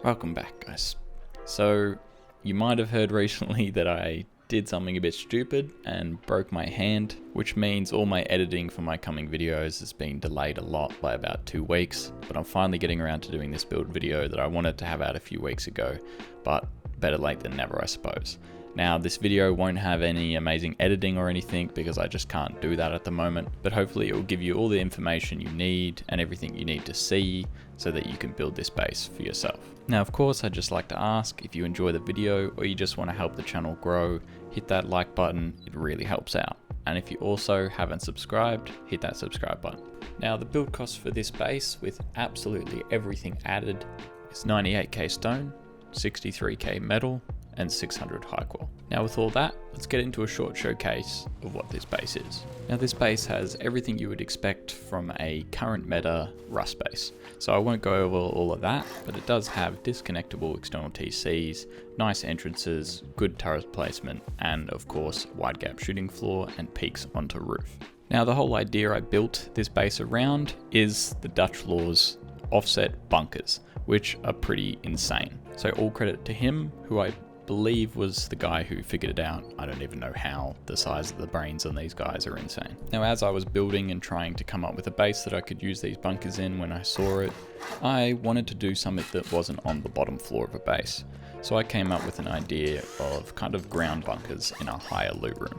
Welcome back, guys. So you might have heard recently that I did something a bit stupid and broke my hand, which means all my editing for my coming videos has been delayed a lot by about 2 weeks, but I'm finally getting around to doing this build video that I wanted to have out a few weeks ago, but better late than never, I suppose. Now, this video won't have any amazing editing or anything because I just can't do that at the moment, but hopefully it will give you all the information you need and everything you need to see so that you can build this base for yourself. Now, of course, I'd just like to ask if you enjoy the video or you just want to help the channel grow, hit that like button, it really helps out. And if you also haven't subscribed, hit that subscribe button. Now, the build cost for this base with absolutely everything added is 98k stone, 63k metal, and 600 high qual. Now with all that, let's get into a short showcase of what this base is. Now this base has everything you would expect from a current meta Rust base. So I won't go over all of that, but it does have disconnectable external TCs, nice entrances, good turret placement, and of course wide gap shooting floor and peaks onto roof. Now the whole idea I built this base around is the Dutch law's offset bunkers, which are pretty insane. So all credit to him, who I believe was the guy who figured it out. I don't even know how. The size of the brains on these guys are insane. Now, as I was building and trying to come up with a base that I could use these bunkers in when I saw it, I wanted to do something that wasn't on the bottom floor of a base. So I came up with an idea of kind of ground bunkers in a higher loot room.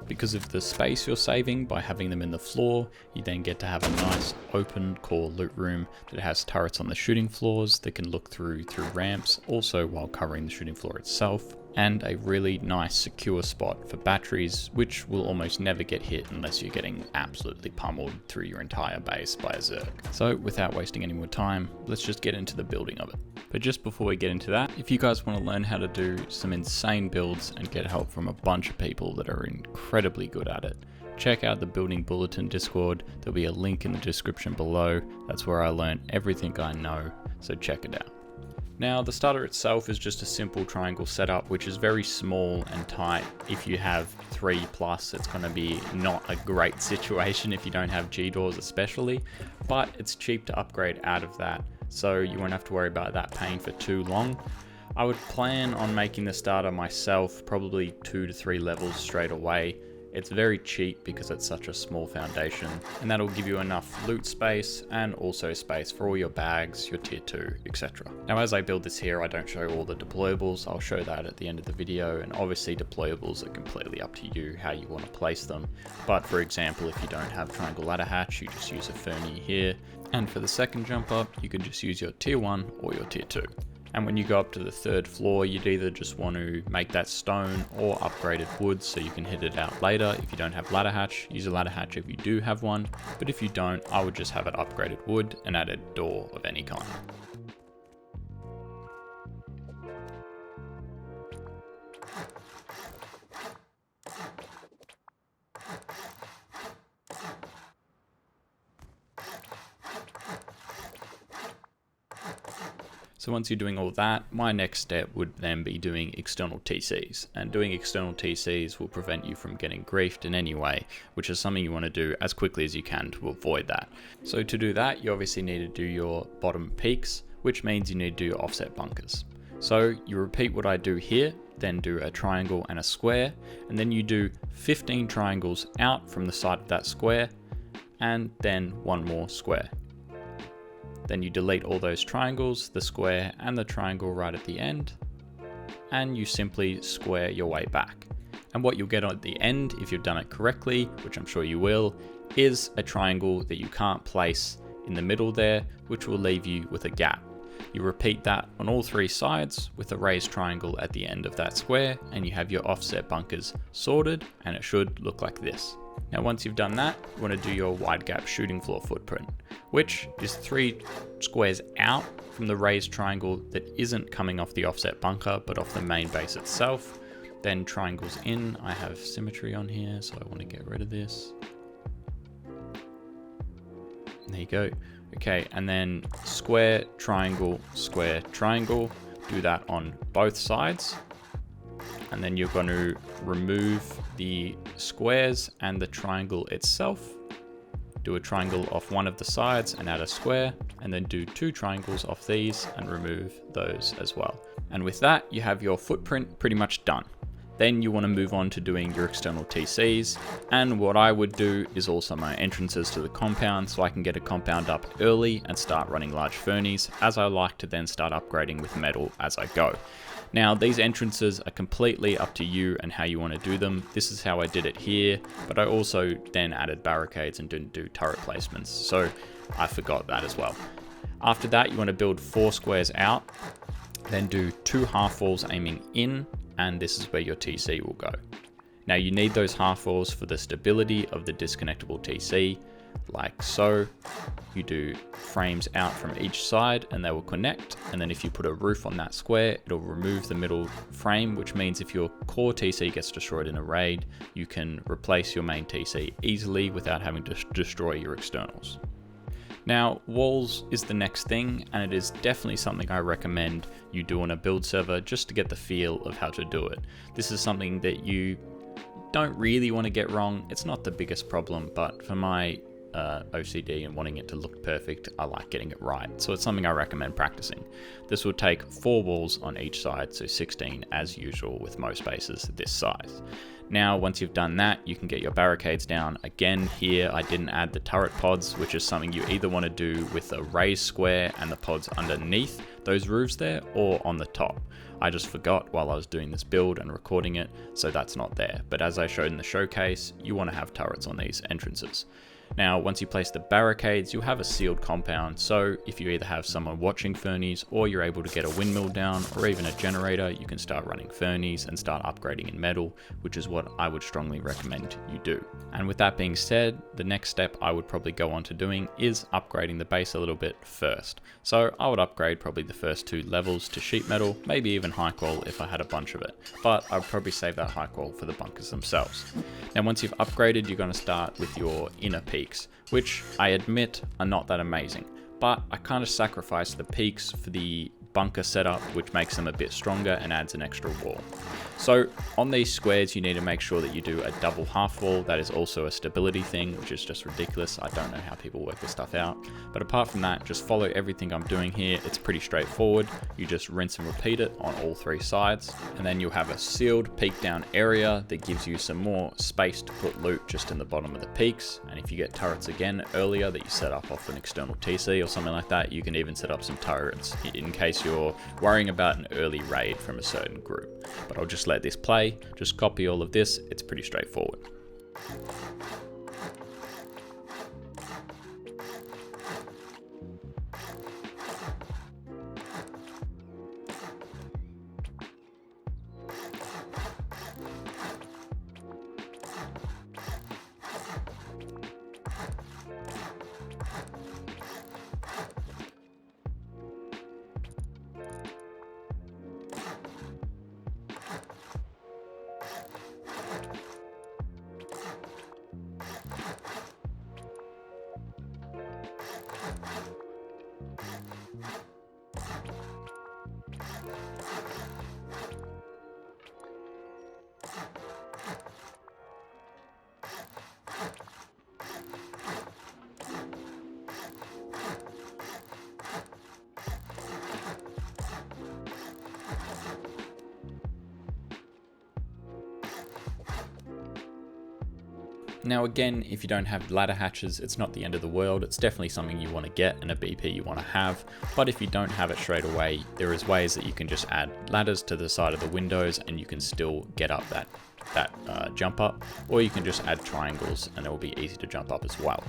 Because of the space you're saving by having them in the floor, you then get to have a nice open core loot room that has turrets on the shooting floors that can look through ramps, also while covering the shooting floor itself, and a really nice secure spot for batteries, which will almost never get hit unless you're getting absolutely pummeled through your entire base by a Zerg. So without wasting any more time, let's just get into the building of it. But just before we get into that, if you guys want to learn how to do some insane builds and get help from a bunch of people that are incredibly good at it, check out the Building Bulletin Discord. There'll be a link in the description below. That's where I learned everything I know, so check it out. Now, the starter itself is just a simple triangle setup, which is very small and tight. If you have 3+, it's going to be not a great situation if you don't have G-doors especially, but it's cheap to upgrade out of that, so you won't have to worry about that paying for too long. I would plan on making the starter myself, probably 2 to 3 levels straight away. It's very cheap because it's such a small foundation, and that'll give you enough loot space and also space for all your bags, your tier 2, etc. Now as I build this here, I don't show all the deployables. I'll show that at the end of the video, and obviously deployables are completely up to you how you want to place them. But for example, if you don't have triangle ladder hatch, you just use a Fernie here. And for the second jump up, you can just use your tier 1 or your tier 2. And when you go up to the 3rd floor, you'd either just want to make that stone or upgraded wood so you can hit it out later. If you don't have ladder hatch, use a ladder hatch if you do have one. But if you don't, I would just have it upgraded wood and add a door of any kind. So once you're doing all that, my next step would then be doing external TCs. And doing external TCs will prevent you from getting griefed in any way, which is something you want to do as quickly as you can to avoid that. So to do that, you obviously need to do your bottom peaks, which means you need to do your offset bunkers. So you repeat what I do here, then do a triangle and a square, and then you do 15 triangles out from the side of that square, and then one more square. Then you delete all those triangles, the square and the triangle right at the end, and you simply square your way back. And what you'll get at the end, if you've done it correctly, which I'm sure you will, is a triangle that you can't place in the middle there, which will leave you with a gap. You repeat that on all 3 sides with a raised triangle at the end of that square, and you have your offset bunkers sorted, and it should look like this. Now once you've done that, you want to do your wide gap shooting floor footprint, which is 3 squares out from the raised triangle that isn't coming off the offset bunker but off the main base itself. Then triangles in. I have symmetry on here, so I want to get rid of this. There you go. Okay, and then square, triangle, square, triangle. Do that on both sides. And then you're going to remove the squares and the triangle itself. do a triangle off one of the sides and add a square, and then do 2 triangles off these and remove those as well. And with that, you have your footprint pretty much done. Then you want to move on to doing your external TCs, and what I would do is also my entrances to the compound, so I can get a compound up early and start running large fernies, as I like to then start upgrading with metal as I go. Now these entrances are completely up to you and how you want to do them. This is how I did it here, but I also then added barricades and didn't do turret placements, so I forgot that as well. After that, you want to build 4 squares out, then do 2 half walls aiming in, and this is where your TC will go. Now you need those half walls for the stability of the disconnectable TC, like so. You do frames out from each side and they will connect, and then if you put a roof on that square, it'll remove the middle frame, which means if your core TC gets destroyed in a raid, you can replace your main TC easily without having to destroy your externals. Now, walls is the next thing, and it is definitely something I recommend you do on a build server just to get the feel of how to do it. This is something that you don't really want to get wrong. It's not the biggest problem, but for my OCD and wanting it to look perfect, I like getting it right. So it's something I recommend practicing. This will take 4 walls on each side, so 16 as usual with most bases this size. Now, once you've done that, you can get your barricades down. Again, here I didn't add the turret pods, which is something you either want to do with a raised square and the pods underneath those roofs there, or on the top. I just forgot while I was doing this build and recording it, so that's not there. But as I showed in the showcase, you want to have turrets on these entrances. Now, once you place the barricades, you'll have a sealed compound, so if you either have someone watching fernies, or you're able to get a windmill down, or even a generator, you can start running fernies and start upgrading in metal, which is what I would strongly recommend you do. And with that being said, the next step I would probably go on to doing is upgrading the base a little bit first. So I would upgrade probably the first 2 levels to sheet metal, maybe even high qual if I had a bunch of it, but I would probably save that high qual for the bunkers themselves. Now, once you've upgraded, you're going to start with your inner peaks, which I admit are not that amazing, but I kind of sacrifice the peaks for the bunker setup, which makes them a bit stronger and adds an extra wall. So on these squares, you need to make sure that you do a double half wall. That is also a stability thing, which is just ridiculous. I don't know how people work this stuff out. But apart from that, just follow everything I'm doing here. It's pretty straightforward. You just rinse and repeat it on all 3 sides. And then you'll have a sealed peak down area that gives you some more space to put loot just in the bottom of the peaks. And if you get turrets again earlier that you set up off an external TC or something like that, you can even set up some turrets in case you're worrying about an early raid from a certain group. But I'll just let this play, just copy all of this, it's pretty straightforward. Now again, if you don't have ladder hatches, it's not the end of the world. It's definitely something you want to get and a BP you want to have. But if you don't have it straight away, there is ways that you can just add ladders to the side of the windows and you can still get up that jump up, or you can just add triangles and it will be easy to jump up as well.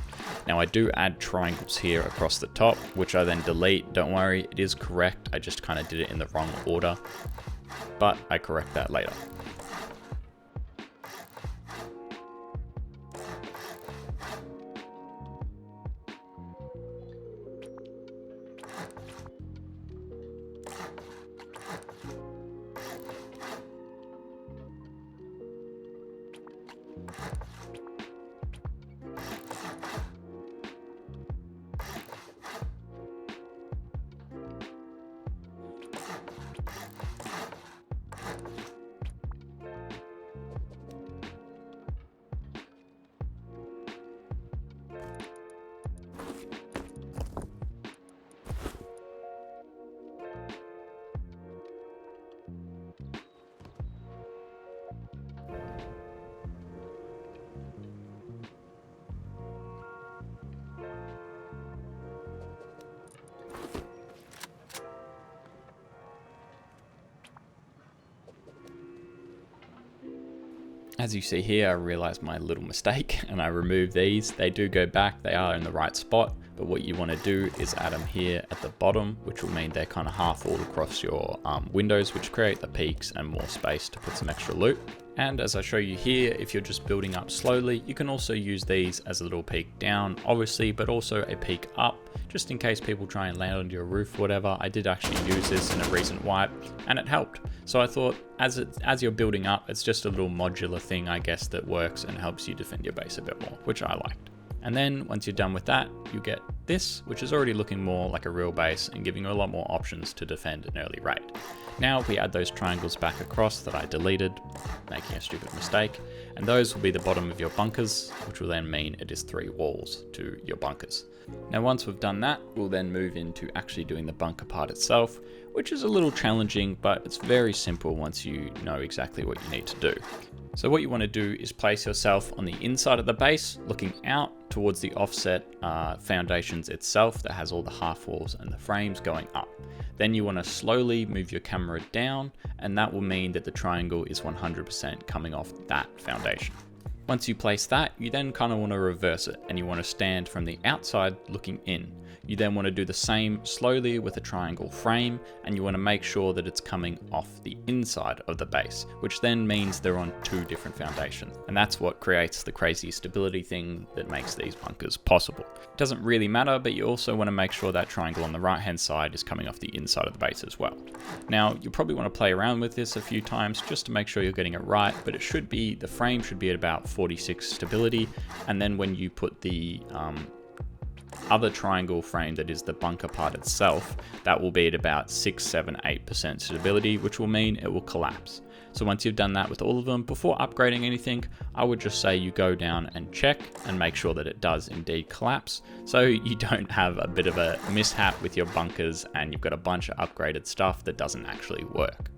Now I do add triangles here across the top, which I then delete. Don't worry, it is correct. I just kind of did it in the wrong order, but I correct that later. As you see here, I realized my little mistake and I removed these. They do go back, they are in the right spot, but what you want to do is add them here at the bottom, which will mean they're kind of half all across your windows, which create the peaks and more space to put some extra loot. And as I show you here, if you're just building up slowly, you can also use these as a little peak down, obviously, but also a peak up, just in case people try and land on your roof or whatever. I did actually use this in a recent wipe and it helped. So I thought as you're building up, it's just a little modular thing, I guess, that works and helps you defend your base a bit more, which I liked. And then once you're done with that, you get this, which is already looking more like a real base and giving you a lot more options to defend an early raid. Now we add those triangles back across that I deleted, making a stupid mistake, and those will be the bottom of your bunkers, which will then mean it is 3 walls to your bunkers. Now once we've done that, we'll then move into actually doing the bunker part itself, which is a little challenging, but it's very simple once you know exactly what you need to do. So what you want to do is place yourself on the inside of the base, looking out towards the offset foundations itself that has all the half walls and the frames going up. Then you want to slowly move your camera down, and that will mean that the triangle is 100% coming off that foundation. Once you place that, you then kind of want to reverse it, and you want to stand from the outside looking in. You then want to do the same slowly with a triangle frame, and you want to make sure that it's coming off the inside of the base, which then means they're on 2 different foundations. And that's what creates the crazy stability thing that makes these bunkers possible. It doesn't really matter, but you also want to make sure that triangle on the right hand side is coming off the inside of the base as well. Now, you probably want to play around with this a few times just to make sure you're getting it right, but the frame should be at about 46 stability, and then when you put the other triangle frame that is the bunker part itself, that will be at about 6, 7, 8% stability, which will mean it will collapse. So once you've done that with all of them, before upgrading anything, I would just say you go down and check and make sure that it does indeed collapse, so you don't have a bit of a mishap with your bunkers and you've got a bunch of upgraded stuff that doesn't actually work.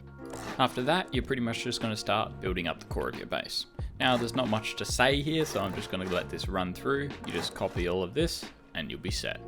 After that, you're pretty much just going to start building up the core of your base. Now there's not much to say here, so I'm just going to let this run through. You just copy all of this and you'll be set.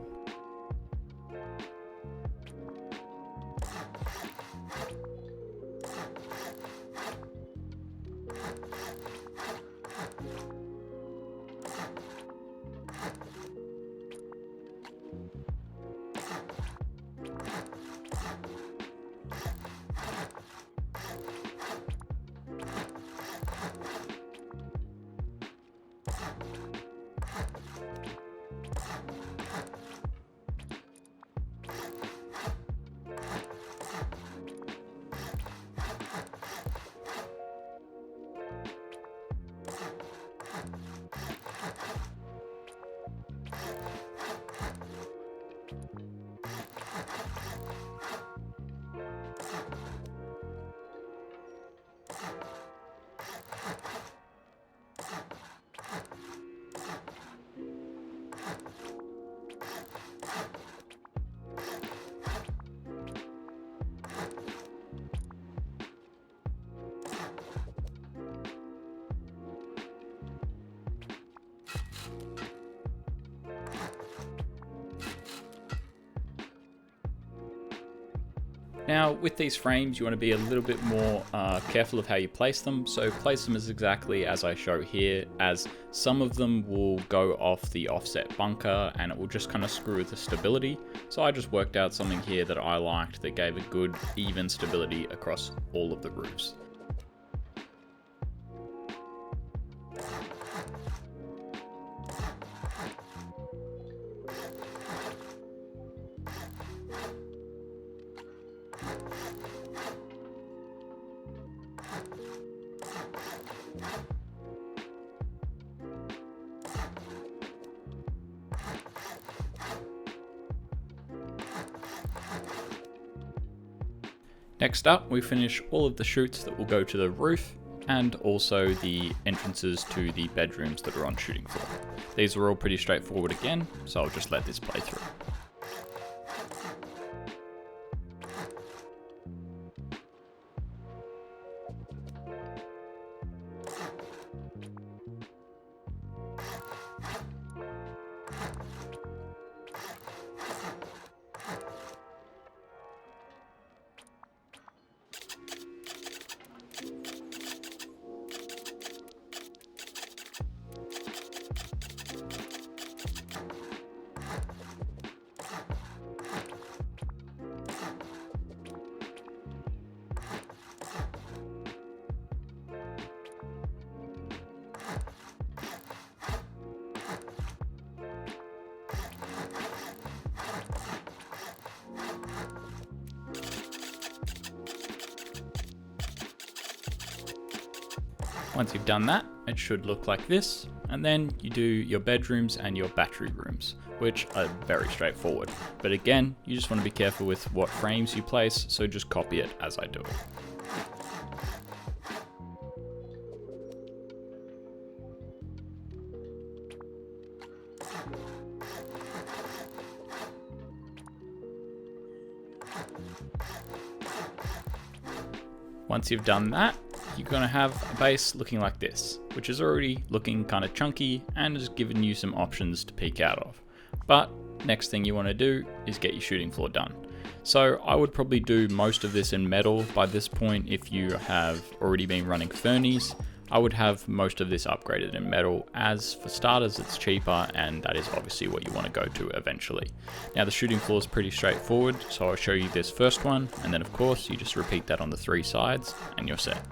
Now with these frames, you want to be a little bit more careful of how you place them. So place them as exactly as I show here, as some of them will go off the offset bunker and it will just kind of screw with the stability. So I just worked out something here that I liked that gave a good even stability across all of the roofs. Next up, we finish all of the chutes that will go to the roof and also the entrances to the bedrooms that are on shooting floor. These are all pretty straightforward again, so I'll just let this play through. Once you've done that, it should look like this, and then you do your bedrooms and your battery rooms, which are very straightforward. But again, you just want to be careful with what frames you place, so just copy it as I do it. Once you've done that, you're going to have a base looking like this, which is already looking kind of chunky and has given you some options to peek out of. But next thing you want to do is get your shooting floor done. So I would probably do most of this in metal by this point. If you have already been running Fernies, I would have most of this upgraded in metal, as for starters it's cheaper, and that is obviously what you want to go to eventually. Now the shooting floor is pretty straightforward, so I'll show you this first one, and then of course you just repeat that on the 3 sides and you're set.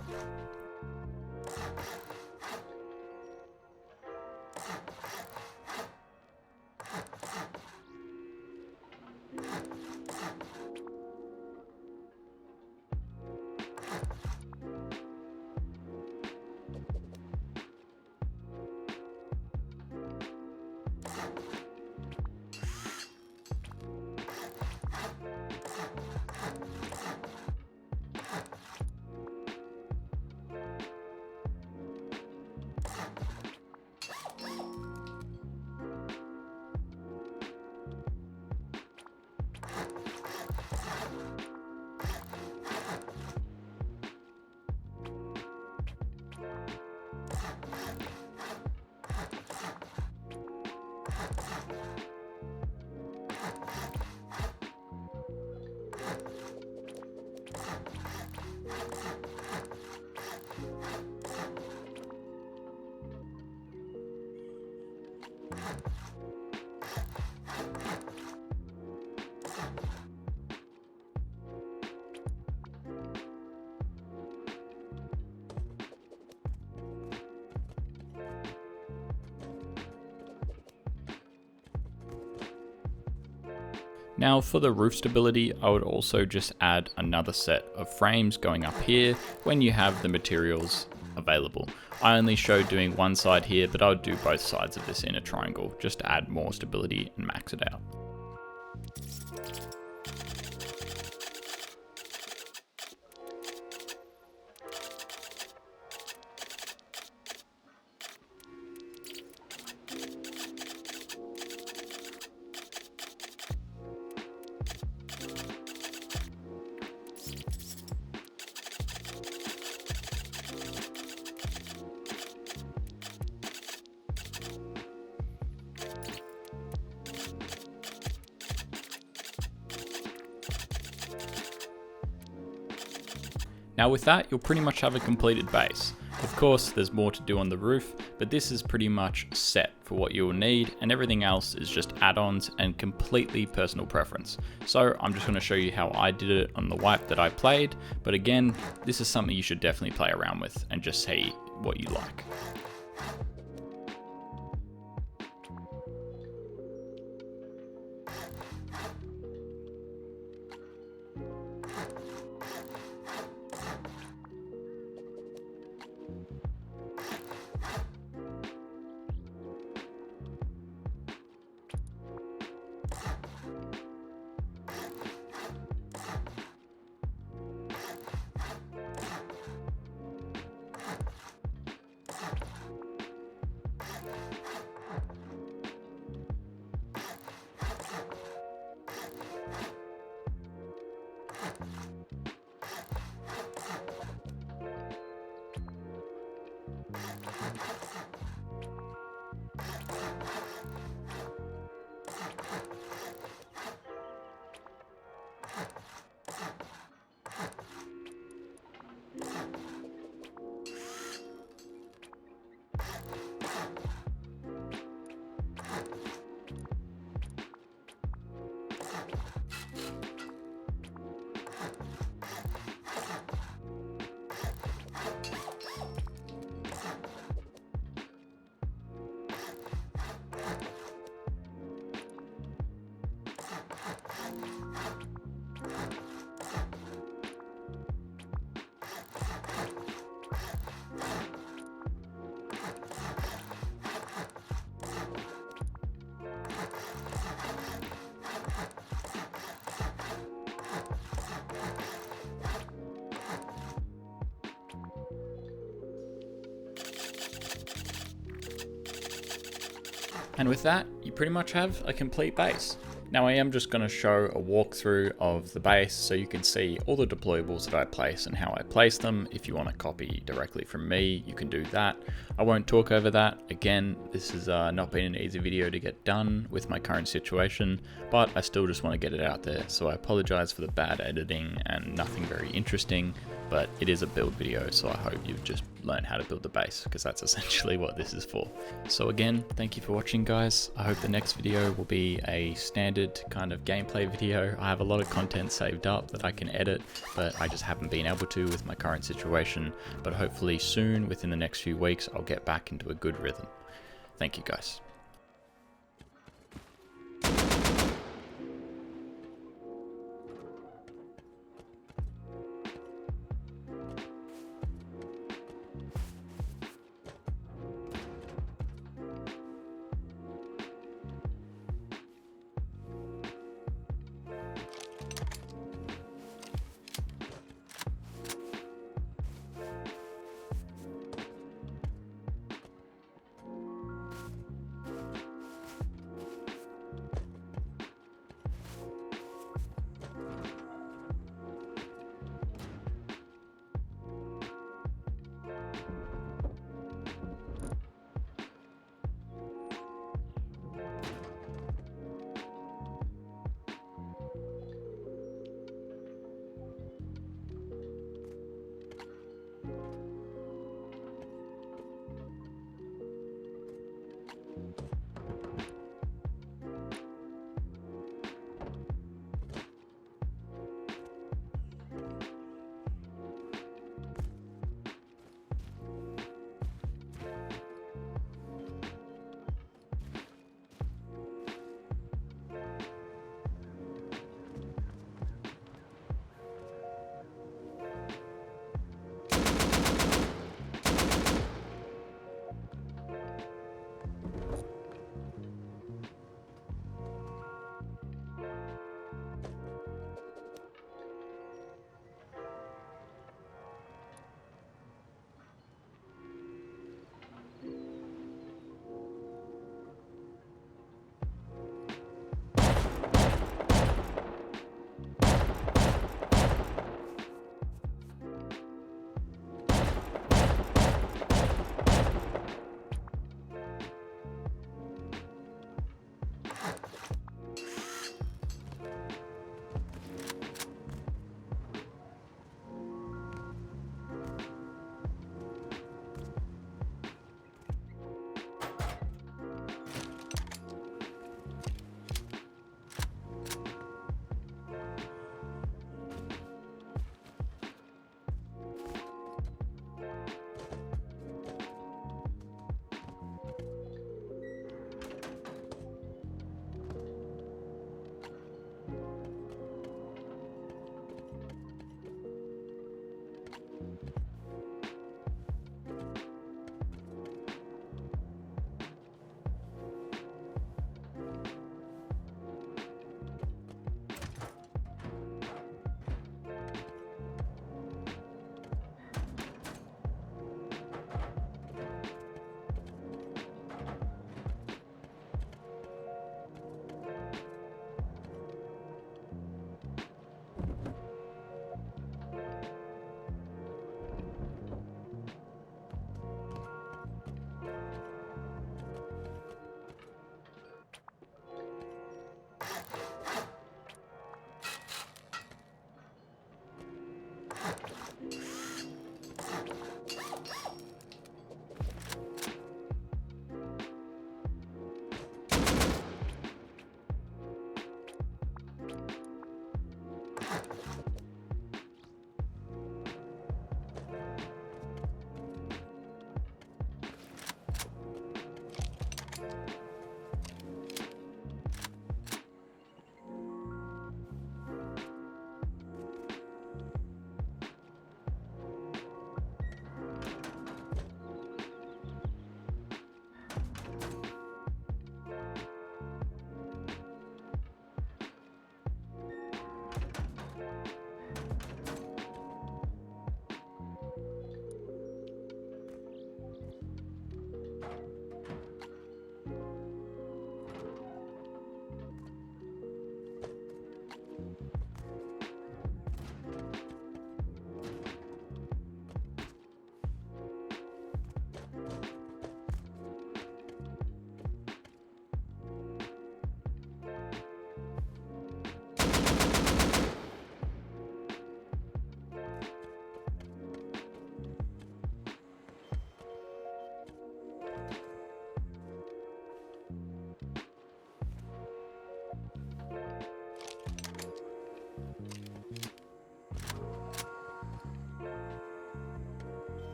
Now for the roof stability, I would also just add another set of frames going up here when you have the materials available. I only showed doing one side here, but I would do both sides of this in a triangle just to add more stability and max it out. Now with that, you'll pretty much have a completed base. Of course, there's more to do on the roof, but this is pretty much set for what you'll need, and everything else is just add-ons and completely personal preference. So I'm just going to show you how I did it on the wipe that I played, but again, this is something you should definitely play around with and just see what you like. And with that, you pretty much have a complete base. Now I am just going to show a walkthrough of the base so you can see all the deployables that I place and how I place them. If you want to copy directly from me, you can do that. I won't talk over that. Again, this has not been an easy video to get done with my current situation, but I still just want to get it out there. So I apologize for the bad editing and nothing very interesting, but it is a build video, so I hope you've just learned how to build the base, because that's essentially what this is for. So again, thank you for watching, guys. I hope the next video will be a standard kind of gameplay video. I have a lot of content saved up that I can edit, but I just haven't been able to with my current situation. But hopefully soon, within the next few weeks, I'll get back into a good rhythm. Thank you, guys.